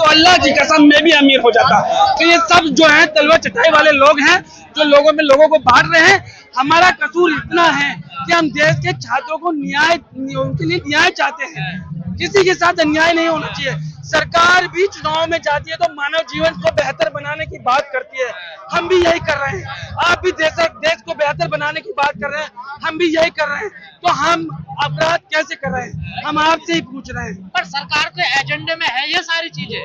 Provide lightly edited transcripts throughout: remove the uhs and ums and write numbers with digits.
तो अल्लाह की कसम मैं भी अमीर हो जाता। तो ये सब जो है तलवा चटाई वाले लोग हैं जो लोगों को बांट रहे हैं। हमारा कसूर इतना है कि हम देश के छात्रों को उनके लिए न्याय चाहते हैं। किसी के साथ अन्याय नहीं होना चाहिए। सरकार भी चुनाव में जाती है तो मानव जीवन को बेहतर बनाने की बात करती है। हम भी यही कर रहे हैं। आप भी देश को बेहतर बनाने की बात कर रहे हैं, हम भी यही कर रहे हैं। तो हम अपराध कैसे कर रहे हैं, हम आपसे ही पूछ रहे हैं। पर सरकार के एजेंडे में है ये सारी चीजें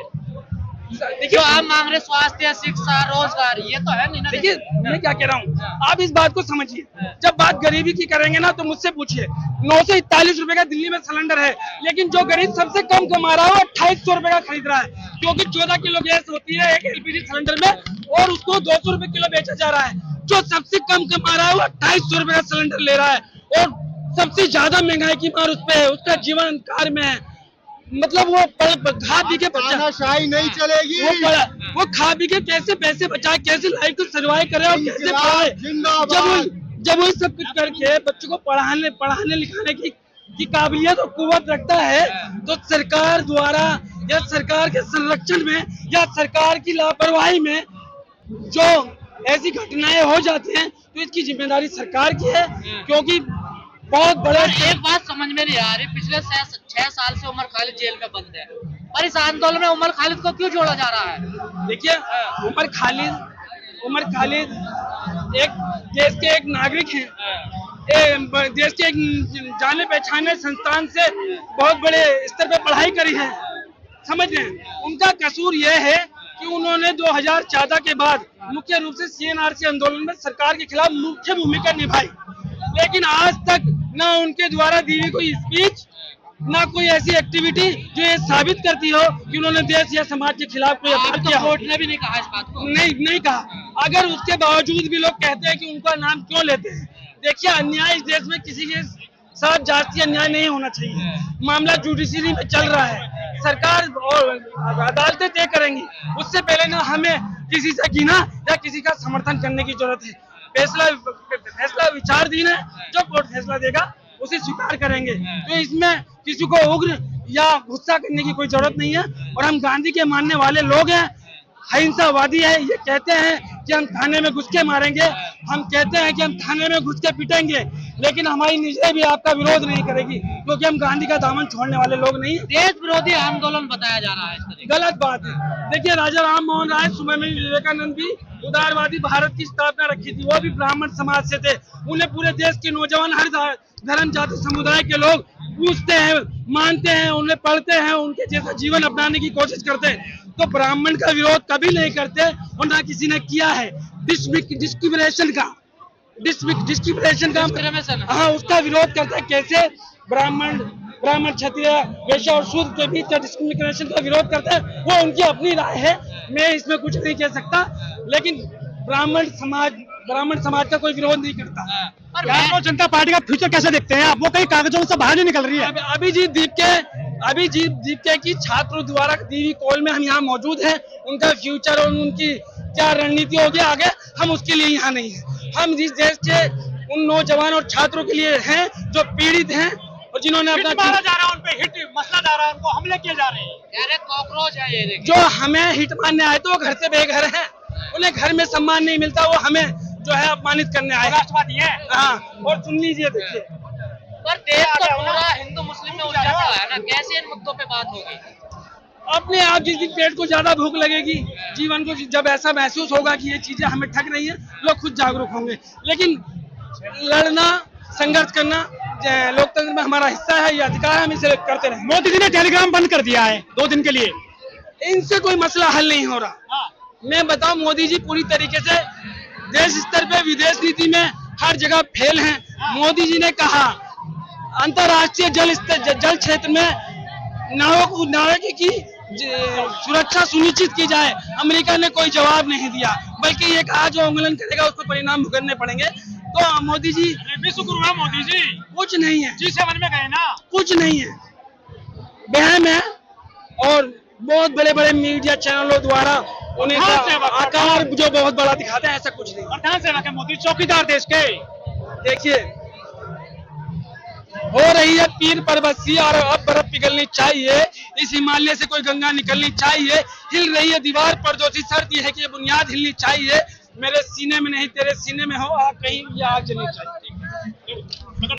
देखिए, जो आप मांग रहे, स्वास्थ्य, शिक्षा, रोजगार, ये तो है नहीं ना। देखिए मैं क्या कह रहा हूँ, आप इस बात को समझिए। जब बात गरीबी की करेंगे ना तो मुझसे पूछिए। 941 रुपए का दिल्ली में सिलेंडर है, लेकिन जो गरीब सबसे कम कमा रहा है वो 2800 रुपए का खरीद रहा है, क्योंकि 14 किलो गैस होती है एक एलपीजी सिलेंडर में और उसको 200 रुपए किलो बेचा जा रहा है। जो सबसे कम कमा रहा है वो 2800 रुपए का सिलेंडर ले रहा है और सबसे ज्यादा महंगाई की मार उस पर है, उसका जीवन अंधकार में है। मतलब वो खा पी के तानाशाही नहीं चलेगी। वो खा पी के कैसे पैसे बचाए, कैसे लाइफ को सर्वाइव करे और कैसे पढ़ाए। जब वो सब कुछ करके बच्चों को पढ़ाने लिखाने की काबिलियत और कुव्वत रखता है तो सरकार द्वारा या सरकार के संरक्षण में या सरकार की लापरवाही में जो ऐसी घटनाएं हो जाती हैं तो इसकी जिम्मेदारी सरकार की है। क्योंकि बहुत बड़ा एक बात समझ में नहीं आ रही, पिछले 6 साल से उमर खालिद जेल में बंद है और इस आंदोलन में उमर खालिद को क्यों जोड़ा जा रहा है? देखिए, उमर खालिद एक देश के एक नागरिक हैं, देश के एक जाने पहचाने संस्थान से बहुत बड़े स्तर पे पढ़ाई करी है, समझ रहे हैं। उनका कसूर यह है कि उन्होंने 2014 के बाद मुख्य रूप से CNRC आंदोलन में सरकार के खिलाफ मुख्य भूमिका निभाई, लेकिन आज तक ना उनके द्वारा दी हुई कोई स्पीच, ना कोई ऐसी एक्टिविटी जो ये साबित करती हो कि उन्होंने देश या समाज के खिलाफ कोई अपराध किया हो। कोर्ट ने भी नहीं कहा इस बात को। नहीं कहा। अगर उसके बावजूद भी लोग कहते हैं कि उनका नाम क्यों लेते हैं, देखिए अन्याय इस देश में किसी के साथ जाति अन्याय नहीं होना चाहिए। मामला जुडिशरी में चल रहा है, सरकार और अदालतें तय करेंगी। उससे पहले ना हमें किसी से घृणा या किसी का समर्थन करने की जरूरत है। फैसला विचाराधीन है, जो कोर्ट फैसला देगा उसे स्वीकार करेंगे। तो इसमें किसी को उग्र या गुस्सा करने की कोई जरूरत नहीं है। और हम गांधी के मानने वाले लोग हैं, अहिंसावादी है। ये कहते हैं कि हम थाने में घुस के मारेंगे, हम कहते हैं कि हम थाने में घुस के पीटेंगे, लेकिन हमारी निजता भी आपका विरोध नहीं करेगी, क्योंकि हम गांधी का दामन छोड़ने वाले लोग नहीं। देश विरोधी आंदोलन बताया जा रहा है, इस तरीके गलत बात है। देखिए, राजा राम मोहन राय, स्वामी विवेकानंद भी उदारवादी भारत की स्थापना रखी थी, वो भी ब्राह्मण समाज से थे। उन्हें पूरे देश के नौजवान, हर धर्म जाति समुदाय के लोग पूछते हैं, मानते हैं, उन्हें पढ़ते हैं, उनके जैसा जीवन अपनाने की कोशिश करते हैं। तो ब्राह्मण का विरोध कभी नहीं करते और ना किसी ने किया है। डिस्क्रिमिनेशन का हाँ, उसका विरोध करते हैं। कैसे ब्राह्मण क्षत्रिय वैश्य और शूद्र के बीच का डिस्क्रिमिनेशन का विरोध करते हैं, वो उनकी अपनी राय है, मैं इसमें कुछ नहीं कह सकता। लेकिन ब्राह्मण समाज का कोई विरोध नहीं करता। भारतीय जनता पार्टी का फ्यूचर कैसे देखते हैं आप? वो कई कागजों से बाहर नहीं निकल रही है। अभिजीत दीपके की छात्रों द्वारा दी हुई कॉल में हम यहाँ मौजूद हैं। उनका फ्यूचर और उनकी क्या रणनीति होगी आगे, हम उसके लिए यहाँ नहीं है। हम इस देश के उन नौजवान और छात्रों के लिए हैं जो पीड़ित हैं और जिन्होंने अपना मारा जा रहा है, उन पे हिट मसला जा रहा है, उनको हमले किए जा रहे हैं। कॉकरोच है ये, जो हमें हिट मारने आए तो वो घर से बेघर हैं, उन्हें घर में सम्मान नहीं मिलता, वो हमें जो है अपमानित करने आए। राष्ट्रवादी है। हाँ, और सुन लीजिए, देखिए, पर देश तो पूरा हिंदू मुस्लिम में उलझा पड़ा है ना, कैसे इन मुद्दों पे बात होगी? अपने आप जिस दिन पेट को ज्यादा भूख लगेगी, जीवन को जब ऐसा महसूस होगा कि ये चीजें हमें ठग रही है, लोग खुद जागरूक होंगे। लेकिन लड़ना, संघर्ष करना लोकतंत्र में हमारा हिस्सा है, ये अधिकार है, हम इसे करते रहेंगे। मोदी जी ने टेलीग्राम बंद कर दिया है 2 दिन के लिए, इनसे कोई मसला हल नहीं हो रहा। मैं बताऊं, मोदी जी पूरी तरीके से देश स्तर पे विदेश नीति में हर जगह फेल हैं। मोदी जी ने कहा अंतर्राष्ट्रीय जल क्षेत्र में नाविक की सुरक्षा सुनिश्चित की जाए, अमेरिका ने कोई जवाब नहीं दिया, बल्कि ये कहा जो उल्लंघन करेगा उसको परिणाम भुगतने पड़ेंगे। तो मोदी जी, विश्व गुरु है मोदी जी। कुछ नहीं है, G7 में गए ना, कुछ नहीं है, वहम है। और बहुत बड़े बड़े मीडिया चैनलों द्वारा उन्हें आकार जो बहुत बड़ा दिखाते हैं, ऐसा कुछ नहीं। प्रधान सेवक है मोदी, चौकीदार देश के। देखिए, हो रही है पीर परबसी और अब बर्फ पिघलनी चाहिए, इस हिमालय से कोई गंगा निकलनी चाहिए। हिल रही है दीवार पर जो सी शर्त ये है कि ये बुनियाद हिलनी चाहिए। मेरे सीने में नहीं तेरे सीने में हो आग, कहीं ये आग जलनी चाहिए।